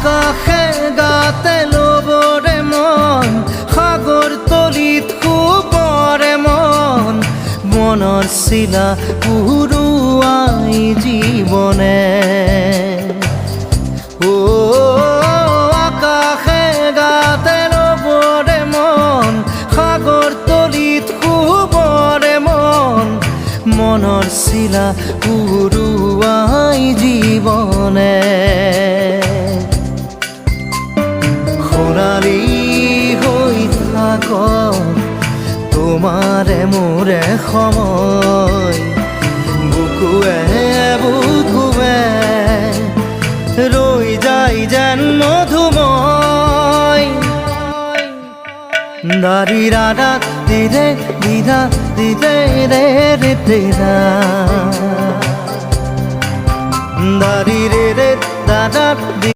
আকাশে গাতে ল'বৰে মন সাগৰ তলিত শুবৰে মন মনৰ চিলা উৰুৱাই জীৱনে আকাশে গাতে ল'বৰে মন সাগৰ তলিত শুবৰে মন মনৰ চিলা উৰুৱাই জীৱনে খৰালি হৈ থাক তোমাৰে মোৰে সময় বুকুৱে বুকুৱে ৰৈ যায় যেন মধুময় দাৰি ৰাধা দিদে দিদা দিদে ৰে ৰে দিদা দাৰি ৰে ৰে দাদা